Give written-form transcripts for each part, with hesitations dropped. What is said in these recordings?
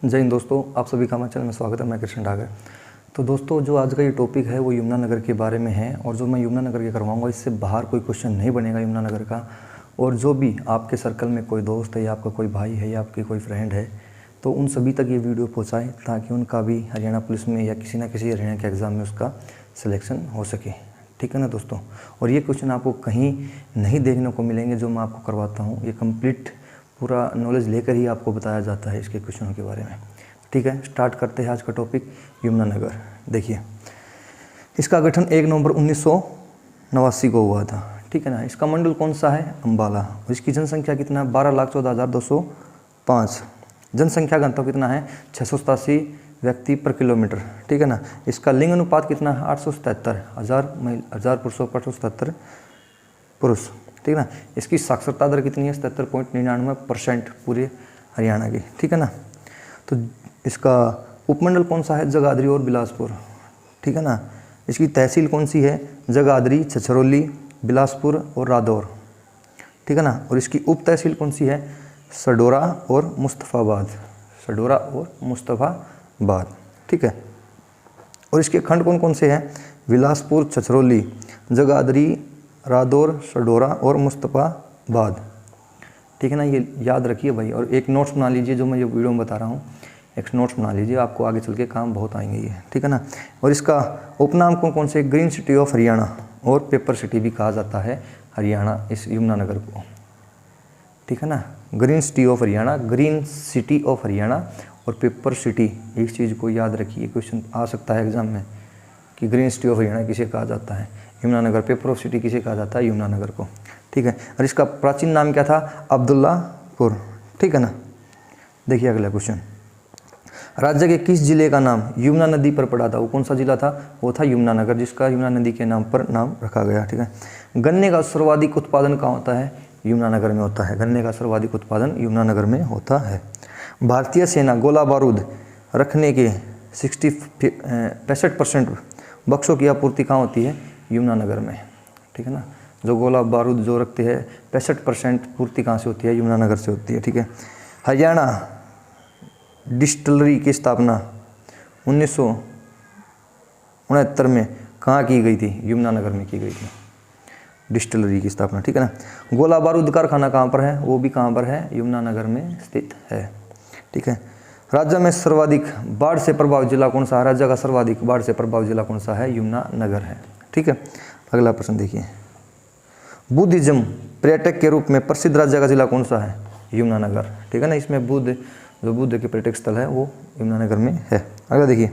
जय हिंद दोस्तों, आप सभी का हमारे चैनल में स्वागत है। मैं कृष्ण डागर। तो दोस्तों, जो आज का ये टॉपिक है वो यमुनानगर के बारे में है और जो मैं यमुनानगर के करवाऊंगा इससे बाहर कोई क्वेश्चन नहीं बनेगा यमुनानगर का। और जो भी आपके सर्कल में कोई दोस्त है या आपका कोई भाई है या आपकी कोई फ्रेंड है तो उन सभी तक ये वीडियो पहुँचाएँ ताकि उनका भी हरियाणा पुलिस में या किसी न किसी हरियाणा के एग्ज़ाम में उसका सिलेक्शन हो सके। ठीक है ना दोस्तों। और ये क्वेश्चन आपको कहीं नहीं देखने को मिलेंगे जो मैं आपको करवाता हूँ। ये कंप्लीट पूरा नॉलेज लेकर ही आपको बताया जाता है इसके क्वेश्चनों के बारे में। ठीक है, स्टार्ट करते हैं आज का टॉपिक यमुनानगर। देखिए, इसका गठन 1 नवंबर 1989 को हुआ था। ठीक है ना। इसका मंडल कौन सा है? अम्बाला। और इसकी जनसंख्या कितना है? 12,14,205। जनसंख्या घनत्व कितना है? 687 व्यक्ति पर किलोमीटर। ठीक है ना। इसका लिंग अनुपात कितना है? 877। 1000 पुरुषों पर 877 पुरुष। ठीक है ना। इसकी साक्षरता दर कितनी है? 77.99% पूरे हरियाणा की। ठीक है ना। तो इसका उपमंडल कौन सा है? जगाधरी और बिलासपुर। ठीक है ना। इसकी तहसील कौन सी है? जगाधरी, छछरौली, बिलासपुर और रादौर। ठीक है ना। और इसकी उप तहसील कौन सी है? सडोरा और मुस्तफ़ाबाद। सडोरा और मुस्तफ़ाबाद। ठीक है। और इसके खंड कौन कौन से हैं? बिलासपुर, छछरौली, जगाधरी, रादौर, सडोरा और मुस्तफ़ाबाद। ठीक है ना। ये याद रखिए भाई। और एक नोट्स बना लीजिए, जो मैं ये वीडियो में बता रहा हूँ एक नोट्स बना लीजिए, आपको आगे चल के काम बहुत आएंगे ये। ठीक है ना। और इसका उपनाम कौन कौन से? ग्रीन सिटी ऑफ हरियाणा और पेपर सिटी भी कहा जाता है हरियाणा इस यमुनानगर को। ठीक है ना। Green city of Haryana, green city of Haryana और पेपर सिटी। इस चीज़ को याद रखिए, क्वेश्चन आ सकता है एग्जाम में कि ग्रीन सिटी ऑफ हरियाणा किसे कहा जाता है? यमुनानगर। पेपर ऑफ सिटी किसे कहा जाता है? यमुनानगर को। ठीक है। और इसका प्राचीन नाम क्या था? अब्दुल्लापुर। ठीक है ना। देखिए अगला क्वेश्चन। राज्य के किस जिले का नाम यमुना नदी पर पड़ा था? वो कौन सा जिला था? वो था यमुनानगर, जिसका यमुना नदी के नाम पर नाम रखा गया। ठीक है। गन्ने का सर्वाधिक उत्पादन कहाँ होता है? यमुनानगर में होता है। गन्ने का सर्वाधिक उत्पादन यमुनानगर में होता है। भारतीय सेना गोला बारूद रखने के 65% बक्सों की आपूर्ति कहाँ होती है? यमुनानगर में। ठीक है ना। जो गोला बारूद जो रखते हैं 65% पूर्ति कहाँ से होती है? यमुनानगर से होती है। ठीक है। हरियाणा डिस्टिलरी की स्थापना 1969 में कहाँ की गई थी? यमुनानगर में की गई थी डिस्टिलरी की स्थापना। ठीक है ना। गोला बारूद कारखाना कहाँ पर है? वो भी कहाँ पर है? यमुनानगर में स्थित है। ठीक है। राज्य में सर्वाधिक बाढ़ से प्रभावित जिला कौन सा है? राज्य का सर्वाधिक बाढ़ से प्रभावित जिला कौन सा है? यमुनानगर है। ठीक है। अगला प्रश्न देखिए। बुद्धिज्म पर्यटक के रूप में प्रसिद्ध राज्य का जिला कौन सा है? यमुनानगर। ठीक है ना। इसमें बुद्ध के पर्यटक स्थल है वो यमुनानगर में है। अगला देखिए।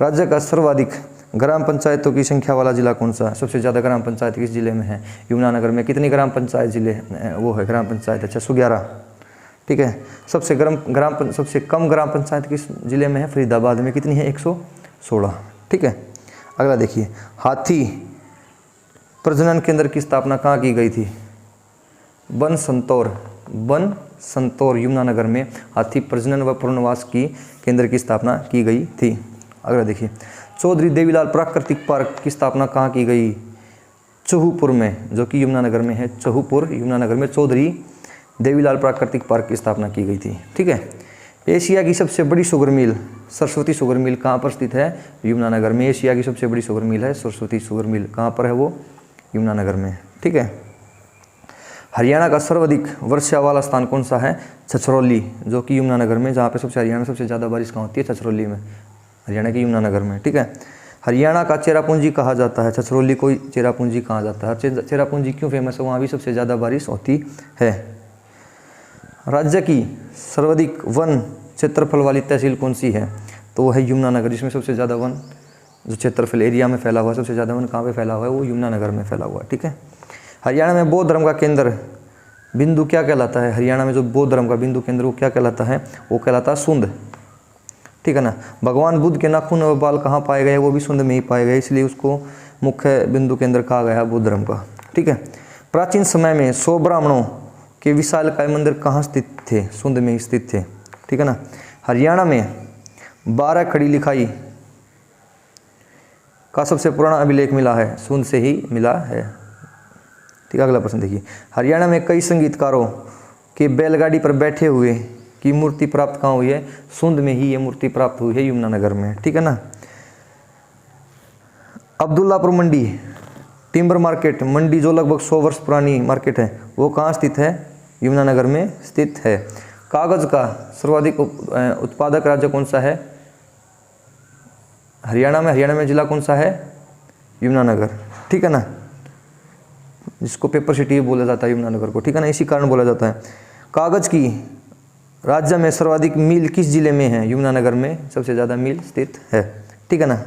राज्य का सर्वाधिक ग्राम पंचायतों की संख्या वाला जिला कौन सा है? सबसे ज़्यादा ग्राम पंचायत किस जिले में है? यमुनानगर में। कितनी ग्राम पंचायत जिले वो है? ग्राम पंचायत है 611। ठीक है। सबसे कम ग्राम पंचायत किस जिले में है? फरीदाबाद में। कितनी है? 116। ठीक है। अगला देखिए। हाथी प्रजनन केंद्र की स्थापना कहाँ की गई थी? वन संतौर यमुनानगर में हाथी प्रजनन व पुनर्वास की केंद्र की स्थापना की गई थी। अगला देखिए। चौधरी देवीलाल प्राकृतिक पार्क की स्थापना कहाँ की गई? चहूपुर में, जो कि यमुनानगर में है। चहूपुर यमुनानगर में चौधरी देवीलाल प्राकृतिक पार्क की स्थापना की गई थी। ठीक है। एशिया की सबसे बड़ी sugar mill Saraswati sugar mill कहाँ पर स्थित है? यमुनानगर में। एशिया की सबसे बड़ी शुगर मिल है सरस्वती शुगर मिल। कहाँ पर है वो? यमुनानगर में। ठीक है। हरियाणा का सर्वाधिक वर्षा वाला स्थान कौन सा है? छछरौली, जो कि यमुनानगर में। जहाँ पे हरियाणा सबसे ज़्यादा बारिश कहाँ होती है? छछरौली में, हरियाणा के यमुनानगर में। ठीक है। हरियाणा का चेरापूंजी कहा जाता है। छछरौली को चेरापूंजी कहा जाता है। चेरापूंजी क्यों फेमस है? वहाँ भी सबसे ज़्यादा बारिश होती है। राज्य की सर्वाधिक वन क्षेत्रफल वाली तहसील कौन सी है? तो वो है यमुनानगर, जिसमें सबसे ज़्यादा वन जो क्षेत्रफल एरिया में फैला हुआ है, सबसे ज़्यादा वन कहाँ पे फैला हुआ है? वो यमुनानगर में फैला हुआ है। ठीक है। हरियाणा में बौद्ध धर्म का केंद्र बिंदु क्या कहलाता है? हरियाणा में जो बौद्ध धर्म का बिंदु केंद्र वो क्या कहलाता है? वो कहलाता है सुंद। ठीक है ना। भगवान बुद्ध के नाखून और बाल कहाँ पाए गए? वो भी सुंद में ही पाए गए, इसलिए उसको मुख्य बिंदु केंद्र कहा गया बौद्ध धर्म का। ठीक है। प्राचीन समय में 100 ब्राह्मणों के विशालकाय मंदिर कहाँ स्थित थे? सुंद में ही स्थित थे। ठीक है ना। हरियाणा में 12 खड़ी लिखाई का सबसे पुराना अभिलेख मिला है? सुंद से ही मिला है। ठीक है। अगला प्रश्न देखिए। हरियाणा में कई संगीतकारों के बैलगाड़ी पर बैठे हुए की मूर्ति प्राप्त कहाँ हुई है? सुंद में ही ये मूर्ति प्राप्त हुई है, यमुनानगर में, ठीक है ना। अब्दुल्लापुर मंडी टिम्बर मार्केट मंडी जो लगभग 100 वर्ष पुरानी मार्केट है, वो कहाँ स्थित है? यमुनानगर में स्थित है। कागज़ का सर्वाधिक उत्पादक राज्य कौन सा है? हरियाणा में जिला कौन सा है? यमुनानगर, ठीक है ना, जिसको पेपर सिटी बोला जाता है यमुनानगर को, ठीक है ना, इसी कारण बोला जाता है। कागज़ की राज्य में सर्वाधिक मिल किस जिले में है? यमुनानगर में सबसे ज़्यादा मिल स्थित है, ठीक है ना।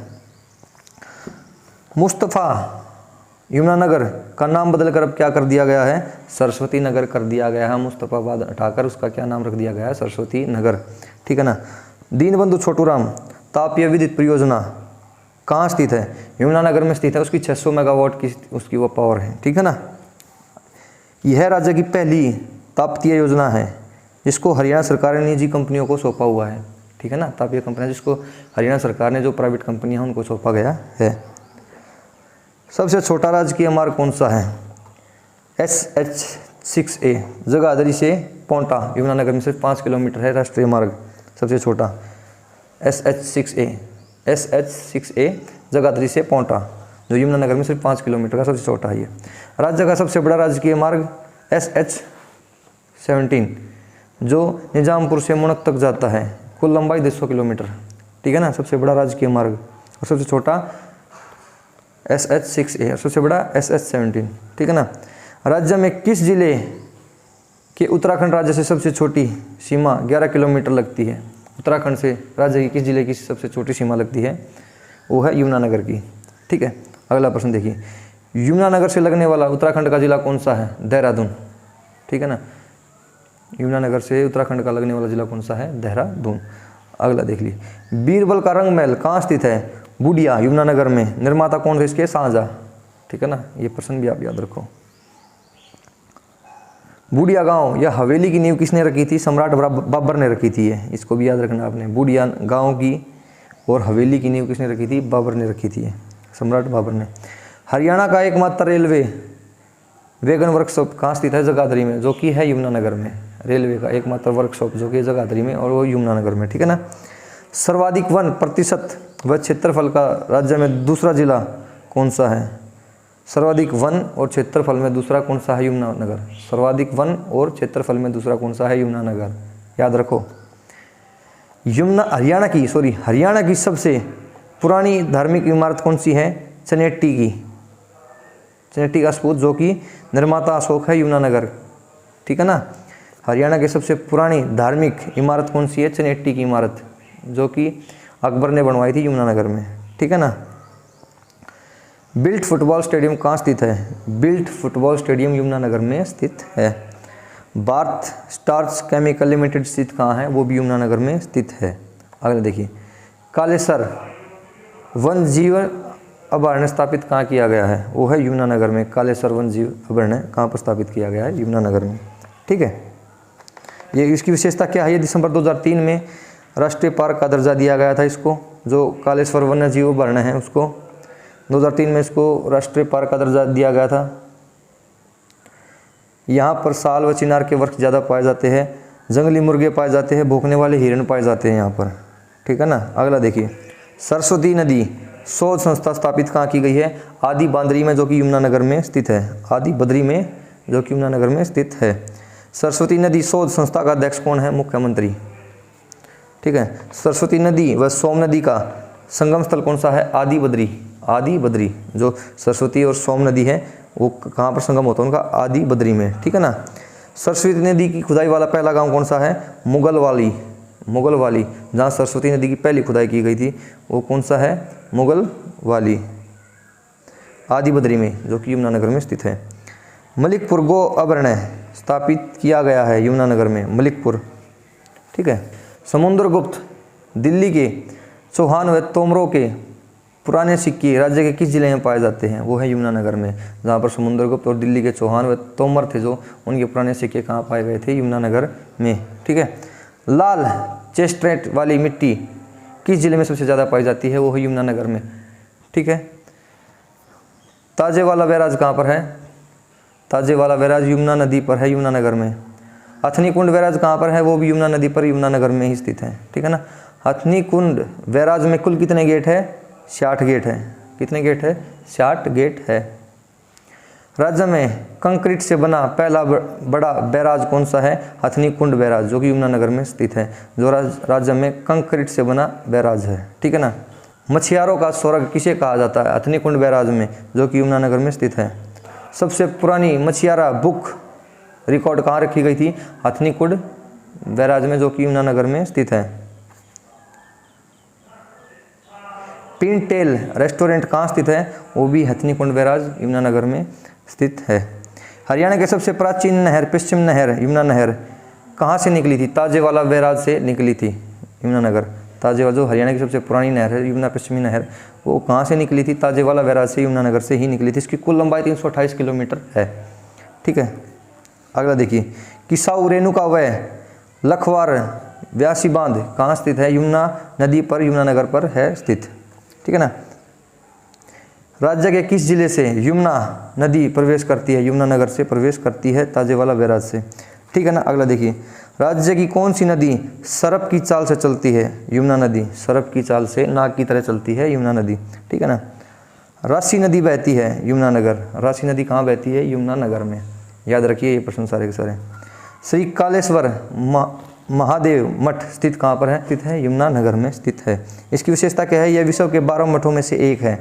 मुस्तफ़ा यमुनानगर का नाम बदलकर अब क्या कर दिया गया है? सरस्वती नगर कर दिया गया है। मुस्तफ़ाबाद हटाकर उसका क्या नाम रख दिया गया है? सरस्वती नगर, ठीक है ना। दीनबंधु छोटूराम तापीय विद्युत परियोजना कहाँ स्थित है? यमुनानगर में स्थित है। उसकी 600 मेगावाट की उसकी वो पावर है, ठीक है ना। यह राज्य की पहली तापतीय योजना है जिसको हरियाणा सरकार ने निजी कंपनियों को सौंपा हुआ है, ठीक है ना। तापीय कंपनियाँ जिसको हरियाणा सरकार ने जो प्राइवेट कंपनियाँ हैं उनको सौंपा गया है। सबसे छोटा राजकीय मार्ग कौन सा है? SH6A जगाधरी से पोंटा, यमुनानगर में सिर्फ 5 किलोमीटर है राष्ट्रीय मार्ग सबसे छोटा। SH6A जगाधरी से पोंटा जो यमुनानगर में सिर्फ 5 किलोमीटर का सबसे छोटा है। ये राज्य का सबसे बड़ा राजकीय मार्ग SH17 जो निजामपुर से मुणक तक जाता है, कुल लंबाई 200 किलोमीटर, ठीक है ना। सबसे बड़ा राजकीय मार्ग और सबसे छोटा SH6A और सबसे बड़ा SH17, ठीक है ना। राज्य में किस जिले के उत्तराखंड राज्य से सबसे छोटी सीमा 11 किलोमीटर लगती है? उत्तराखंड से राज्य की किस जिले की सबसे छोटी सीमा लगती है? वो है यमुनानगर की, ठीक है। अगला प्रश्न देखिए, यमुनानगर से लगने वाला उत्तराखंड का जिला कौन सा है? देहरादून, ठीक है ना। यमुनानगर से उत्तराखंड का लगने वाला जिला कौन सा है? देहरादून। अगला देख लीजिए, बीरबल का रंग महल कहाँ स्थित है? बूडिया, यमुनानगर में। निर्माता कौन है इसके? शाहजहां, ठीक है ना। ये प्रश्न भी आप याद रखो। बूडिया गांव या हवेली की नींव किसने रखी थी? सम्राट बाबर ने रखी थी। इसको भी याद रखना आपने। बूडिया गांव की और हवेली की नींव किसने रखी थी? बाबर ने रखी थी, सम्राट बाबर ने। हरियाणा का एकमात्र रेलवे वैगन वर्कशॉप कहाँ स्थित है? जगाधरी में, जो कि है यमुनानगर में। रेलवे का एकमात्र वर्कशॉप जो कि जगाधरी में और वो यमुनानगर में, ठीक है ना। सर्वाधिक वन प्रतिशत व क्षेत्रफल का राज्य में दूसरा जिला कौन सा है? सर्वाधिक वन और क्षेत्रफल में दूसरा कौन सा है? यमुनानगर। सर्वाधिक वन और क्षेत्रफल में दूसरा कौन सा है? यमुनानगर, याद रखो। हरियाणा की सबसे पुरानी धार्मिक इमारत कौन सी है? चनेट्टी की, चनेट्टी का सपूत जो कि निर्माता अशोक है, यमुनानगर, ठीक है ना। हरियाणा की सबसे पुरानी धार्मिक इमारत कौन सी है? चनेट्टी की इमारत जो कि अकबर ने बनवाई थी यमुनानगर में, ठीक है ना। बिल्ट फुटबॉल स्टेडियम कहाँ स्थित है? बिल्ट फुटबॉल स्टेडियम यमुनानगर में स्थित है। भारत स्टार्च केमिकल लिमिटेड स्थित कहाँ है? वो भी यमुनानगर में स्थित है। अगले देखिए, कालेसर वन जीव अभयारण्य स्थापित कहाँ किया गया है? वो है यमुनानगर में। कालेसर वन जीव अभयारण्य कहाँ पर स्थापित किया गया है? यमुनानगर में, ठीक है। ये इसकी विशेषता क्या है? ये दिसंबर 2003 में राष्ट्रीय पार्क का दर्जा दिया गया था इसको, जो कालेश्वर वन्य जीव अभयारण्य है उसको 2003 में इसको राष्ट्रीय पार्क का दर्जा दिया गया था। यहाँ पर साल व चिनार के वृक्ष ज़्यादा पाए जाते हैं, जंगली मुर्गे पाए जाते हैं, भौंकने वाले हिरण पाए जाते हैं यहाँ पर, ठीक है ना। अगला देखिए, सरस्वती नदी शोध संस्था स्थापित कहाँ की गई है? आदि बांदरी में जो कि यमुनानगर में स्थित है। आदि बद्री में जो कि यमुनानगर में स्थित है। सरस्वती नदी शोध संस्था का अध्यक्ष कौन है? मुख्यमंत्री, ठीक है। सरस्वती नदी व सोम नदी का संगम स्थल कौन सा है? आदि बद्री। आदि बद्री, जो सरस्वती और सोम नदी है वो कहाँ पर संगम होता है उनका? आदि बद्री में, ठीक है ना। सरस्वती नदी की खुदाई वाला पहला गांव कौन सा है? मुगलवाली। मुगलवाली, जहाँ सरस्वती नदी की पहली खुदाई की गई थी वो कौन सा है? मुगलवाली, आदि बद्री में जो कि यमुनानगर में स्थित है। मलिकपुर गो अभयारण्य स्थापित किया गया है यमुनानगर में, मलिकपुर, ठीक है। समुद्रगुप्त दिल्ली के चौहान व तोमरों के पुराने सिक्के राज्य के किस जिले में पाए जाते हैं? वो है यमुनानगर में, जहाँ पर समुद्रगुप्त और दिल्ली के चौहान व तोमर थे जो उनके पुराने सिक्के कहाँ पाए गए थे? यमुनानगर में, ठीक है। लाल चेस्टनट वाली मिट्टी किस जिले में सबसे ज़्यादा पाई जाती है? वो है यमुनानगर में, ठीक है। ताजे वाला बैराज कहाँ पर है? ताजे वाला बैराज यमुना नदी पर है, यमुनानगर में। हथनी कुंड बैराज कहाँ पर है, वो भी यमुना नदी पर यमुनानगर में ही स्थित है, ठीक है ना। हथनी कुंड बैराज में कुल कितने गेट है, 60 गेट है। कितने गेट है, 60 गेट है। राज्य में कंक्रीट से बना पहला बड़ा बैराज कौन सा है, हथनी कुंड बैराज, जो कि यमुनानगर में स्थित है, जो राज्य में कंक्रीट से बना बैराज है, ठीक है ना। मछियारों का स्वर्ग किसे कहा जाता है, हथनी कुंड बैराज में, जो कि यमुनानगर में स्थित है। सबसे पुरानी मछियारा बुक रिकॉर्ड कहाँ रखी गई थी, हथनी कुंड बैराज में, जो कि यमुनानगर में स्थित है। पिनटेल रेस्टोरेंट कहाँ स्थित है, वो भी हथनी कुंड बैराज यमुनानगर में स्थित है। हरियाणा की सबसे प्राचीन नहर पश्चिम नहर यमुना नहर कहाँ से निकली थी, ताजेवाला बैराज से निकली थी यमुनानगर। ताजेवाला जो हरियाणा की सबसे पुरानी नहर है यमुना पश्चिमी नहर, वो कहाँ से निकली थी, ताजेवाला बैराज से, यमुनानगर से ही निकली थी। इसकी कुल लंबाई 328 किलोमीटर है, ठीक है। अगला देखिए, किसाऊ रेणुका व लखवार व्यासी बांध कहाँ स्थित है, यमुना नदी पर यमुनानगर पर है स्थित, ठीक है ना। राज्य के किस जिले से यमुना नदी प्रवेश करती है, यमुनानगर से प्रवेश करती है, ताजेवाला बैराज से, ठीक है ना। अगला देखिए, राज्य की कौन सी नदी सरप की चाल से चलती है, यमुना नदी, सरप की चाल से नाग की तरह चलती है यमुना नदी, ठीक है ना। राशि नदी बहती है यमुनानगर, राशि नदी कहाँ बहती है, यमुनानगर में, याद रखिए ये प्रश्न सारे के सारे। श्री कालेश्वर महादेव मठ स्थित कहाँ पर है, स्थित है यमुनानगर में स्थित है। इसकी विशेषता क्या है, यह विश्व के 12 मठों में से एक है।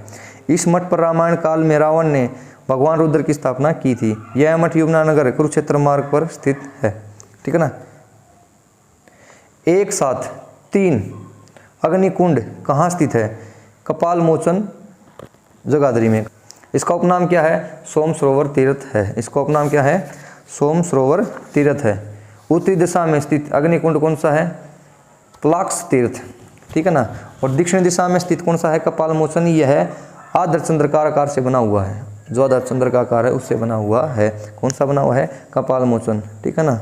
इस मठ पर रामायण काल में रावण ने भगवान रुद्र की स्थापना की थी। यह मठ यमुनानगर कुरुक्षेत्र मार्ग पर स्थित है, ठीक है ना। एक साथ 3 अग्निकुंड कहाँ स्थित है, कपाल मोचन जगाधरी में। इसका उपनाम क्या है, सोम सरोवर तीर्थ है। इसका उपनाम क्या है, सोम सरोवर तीर्थ है। उत्तरी दिशा में स्थित अग्निकुंड कौन सा है, प्लाक्स तीर्थ, ठीक है ना। और दक्षिण दिशा में स्थित कौन सा है, कपाल मोचन। यह है आदर चंद्रकार आकार से बना हुआ है, जो आदर चंद्र का आकार है उससे बना हुआ है। कौन सा बना हुआ है, कपाल मोचन, ठीक है ना।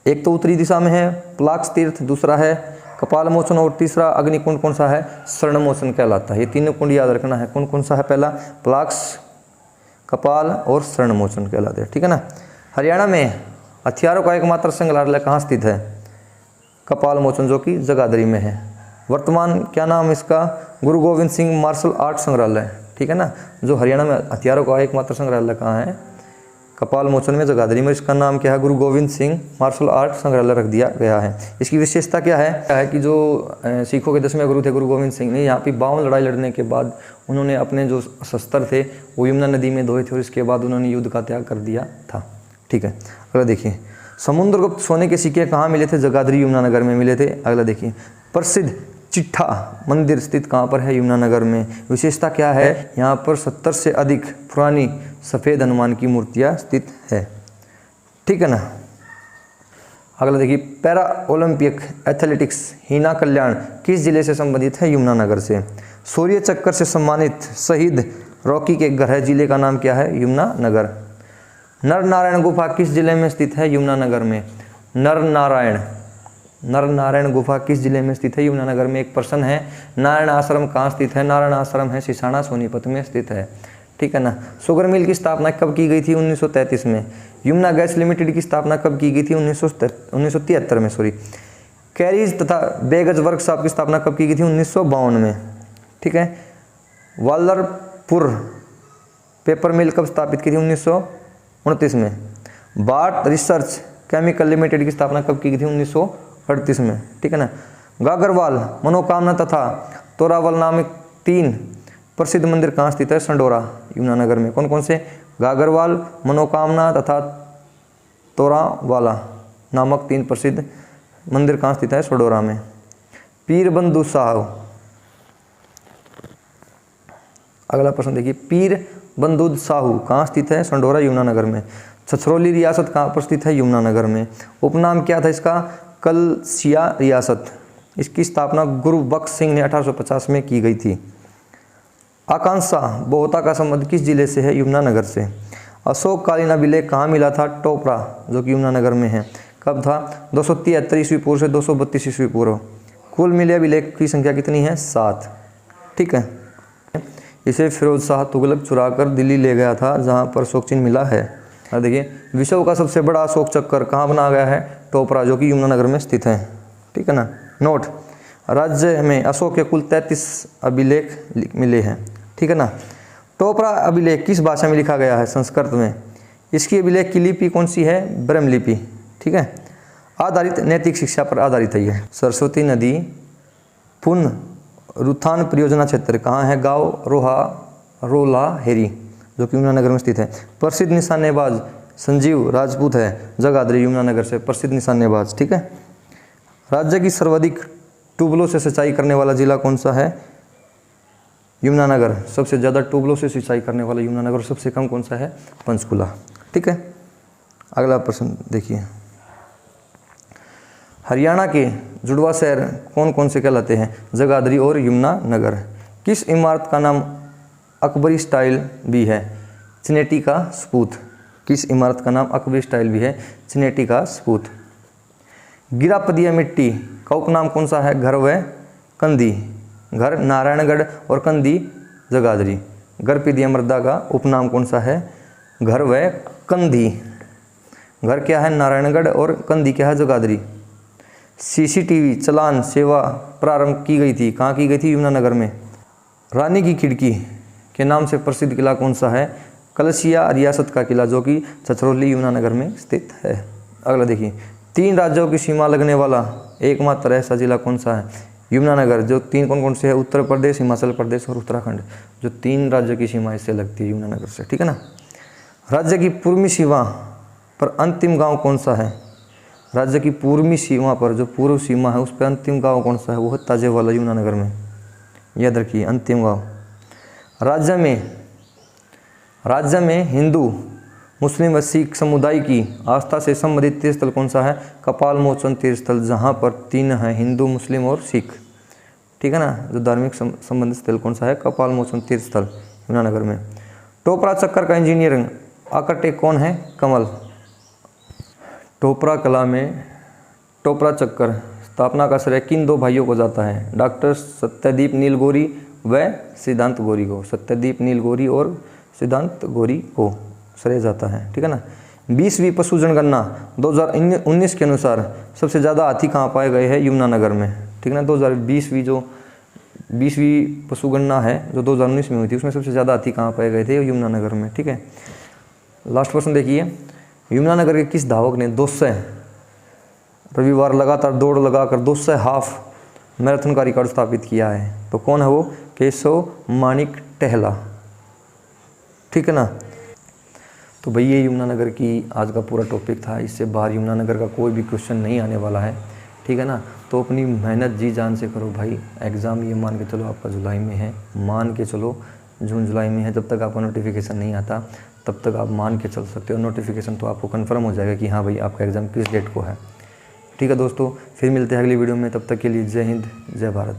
एक तो उत्तरी दिशा में है प्लाक्स तीर्थ, दूसरा है कपाल मोचन, और तीसरा अग्निकुंड कौन सा है, स्वर्ण मोचन कहलाता है। ये तीनों कुंड याद रखना है। कौन कौन सा है, पहला प्लाक्स, कपाल और स्वर्ण मोचन कहलाते हैं, ठीक है ना। हरियाणा में हथियारों का एकमात्र संग्रहालय कहाँ स्थित है, कपाल मोचन, जो कि जगाधरी में है। वर्तमान क्या नाम इसका, गुरु गोविंद सिंह मार्शल आर्ट संग्रहालय, ठीक है ना। जो हरियाणा में हथियारों का एकमात्र संग्रहालय कहाँ है, कपाल मोचन में, जगाधरी में। इसका नाम क्या है, गुरु गोविंद सिंह मार्शल आर्ट संग्रहालय रख दिया गया है। इसकी विशेषता क्या है कि जो सिखों के 10वें गुरु थे गुरु गोविंद सिंह ने, यहाँ पे 52 लड़ाई लड़ने के बाद उन्होंने अपने जो शस्त्र थे वो यमुना नदी में धोए थे, और इसके बाद उन्होंने युद्ध का त्याग कर दिया था, ठीक है। अगला देखिए, समुद्रगुप्त सोने के सिक्के कहाँ मिले थे, जगाधरी यमुनानगर में मिले थे। अगला देखिए, प्रसिद्ध चिट्ठा मंदिर स्थित कहाँ पर है, यमुनानगर में। विशेषता क्या है, यहाँ पर 70 से अधिक पुरानी सफ़ेद हनुमान की मूर्तियाँ स्थित है, ठीक है ना। अगला देखिए, पैरा ओलंपिक एथलेटिक्स हीना कल्याण किस जिले से संबंधित है, यमुनानगर से। सूर्य चक्कर से सम्मानित शहीद रॉकी के गृह जिले का नाम क्या है, यमुनानगर। नर नारायण गुफा किस जिले में स्थित है, यमुनानगर में। नर नारायण गुफा किस जिले में स्थित है, यमुनानगर में। एक प्रश्न है, नारायण आश्रम कहाँ स्थित है, नारायण आश्रम है सिसाना सोनीपत में स्थित है, ठीक है ना। शुगर मिल की स्थापना कब की गई थी, 1933 में। यमुना गैस लिमिटेड की स्थापना कब की गई थी, 1973 में, सॉरी। कैरीज तथा बेगज वर्कशॉप की स्थापना कब की गई थी, 1952 में, ठीक है। वालरपुर पेपर मिल कब स्थापित की थी, 1929 में। बाट रिसर्च केमिकल लिमिटेड की स्थापना कब की गई थी, 1938 में, ठीक है ना। गागरवाल, मनोकामना तथा तोरावल नामक 3 प्रसिद्ध मंदिर कहाँ स्थित है, संडोरा यमुनानगर में। कौन कौन से, गागरवाल, मनोकामना तथा तोरावाला नामक 3 प्रसिद्ध मंदिर कहाँ स्थित है, संडोरा में। पीर बंधु साहू, अगला प्रश्न देखिए, पीर बंधु साहू कहाँ स्थित है, संडोरा यमुनानगर में। छछरौली रियासत कहाँ पर स्थित है, यमुनानगर में। उपनाम क्या था इसका, कलसिया रियासत। इसकी स्थापना गुरु बख्श सिंह ने 1850 में की गई थी। आकांक्षा बोहता का संबंध किस जिले से है, यमुनानगर से। अशोककालीन अभिलेख कहाँ मिला था, टोपरा, जो कि यमुनानगर में है। कब था, 273 ईस्वी पूर्व से 232 ईस्वी पूर्व। कुल मिले अभिलेख की संख्या कितनी है, 7, ठीक है। इसे फिरोज शाह तुगलक चुरा कर दिल्ली ले गया था, जहाँ पर अशोक चिन्ह मिला है। और देखिए विश्व का सबसे बड़ा अशोक चक्कर कहाँ बनाया गया है? टोपरा, जो कि यमुनानगर में स्थित है। ठीक है ना। नोट, राज्य में अशोक के कुल 33 अभिलेख मिले हैं। ठीक है ना। टोपरा अभिलेख किस भाषा में लिखा गया है? संस्कृत में। इसकी अभिलेख की लिपि कौन सी है? ब्रह्म लिपि। ठीक है। आधारित नैतिक शिक्षा पर आधारित है यह। सरस्वती नदी पुनरुत्थान परियोजना क्षेत्र कहाँ है? गाँव रोला हेरी, जो कि यमुनानगर में स्थित है। प्रसिद्ध निशानेबाज संजीव राजपूत है, जगाधरी यमुनानगर से प्रसिद्ध निशानेबाज। ठीक है। राज्य की सर्वाधिक ट्यूबवेलों से सिंचाई करने वाला जिला कौन सा है? यमुनानगर। सबसे ज़्यादा ट्यूबवेलों से सिंचाई करने वाला यमुनानगर। सबसे कम कौन सा है? पंचकुला। ठीक है। अगला प्रश्न देखिए, हरियाणा के जुड़वा शहर कौन कौन से कहलाते हैं? जगाधरी और यमुनानगर। किस इमारत का नाम अकबरी स्टाइल भी है? चिनेटी का सपूत। किस इमारत का नाम अकबरी स्टाइल भी है? चिनेटी का सपूत। गिरापदिया मिट्टी का उपनाम कौन सा है? घर व कंदी। घर नारायणगढ़ और कंदी जगाधरी। गरपदिया मृदा का उपनाम कौन सा है? घर व कंदी। घर क्या है? नारायणगढ़ और कंदी क्या है? जगाधरी। सीसीटीवी चालान सेवा प्रारंभ की गई थी, कहाँ की गई थी? यमुनानगर में। रानी की खिड़की के नाम से प्रसिद्ध किला कौन सा है? कलसिया रियासत का किला, जो कि छछरौली यमुनानगर में स्थित है। अगला देखिए, 3 राज्यों की सीमा लगने वाला एकमात्र ऐसा जिला कौन सा है? यमुनानगर। जो 3 कौन कौन से है? उत्तर प्रदेश, हिमाचल प्रदेश और उत्तराखंड। जो 3 राज्यों की सीमा इससे लगती है यमुनानगर से। ठीक है ना। राज्य की पूर्वी सीमा पर अंतिम गाँव कौन सा है? राज्य की पूर्वी सीमा पर, जो पूर्व सीमा है, उस पर अंतिम गाँव कौन सा है? वो है ताजेवाला यमुनानगर में। याद रखिए, अंतिम गाँव। राज्य में हिंदू मुस्लिम व सिख समुदाय की आस्था से संबंधित तीर्थस्थल कौन सा है? कपाल मोचन तीर्थस्थल, जहाँ पर 3 हैं, हिंदू मुस्लिम और सिख। ठीक है ना। जो धार्मिक संबंधित स्थल कौन सा है? कपाल मोचन तीर्थस्थल यमुनानगर में। टोपरा चक्कर का इंजीनियरिंग आर्किटेक्ट कौन है? कमल। टोपरा कला में टोपरा चक्कर स्थापना का श्रेय किन 2 भाइयों को जाता है? डॉक्टर सत्यदीप नीलगोरी व सिद्धांत गौरी को। सत्यदीप नीलगोरी और सिद्धांत गौरी को श्रेय जाता है। ठीक है ना। 20वीं पशु जनगणना 2019 के अनुसार सबसे ज़्यादा हाथी कहाँ पाए गए हैं? यमुनानगर में। ठीक है ना। 2020वीं पशु गणना है जो 2019 में हुई थी, उसमें सबसे ज़्यादा हाथी कहाँ पाए गए थे? यमुनानगर में। ठीक है। लास्ट प्रश्न देखिए, यमुनानगर के किस धावक ने 200 रविवार लगातार दौड़ लगाकर 200 हाफ मैराथन का रिकॉर्ड स्थापित किया है? तो कौन है वो? केशव माणिक टहला। ठीक है ना। तो भाई ये यमुनानगर की आज का पूरा टॉपिक था। इससे बाहर यमुनानगर का कोई भी क्वेश्चन नहीं आने वाला है। ठीक है ना। तो अपनी मेहनत जी जान से करो भाई। एग्ज़ाम ये मान के चलो आपका जुलाई में है, मान के चलो जून जुलाई में है। जब तक आपका नोटिफिकेशन नहीं आता तब तक आप मान के चल सकते हो। नोटिफिकेशन तो आपको कंफर्म हो जाएगा कि हाँ भाई आपका एग्ज़ाम किस डेट को है। ठीक है दोस्तों, फिर मिलते हैं अगली वीडियो में। तब तक के लिए जय हिंद, जय भारत।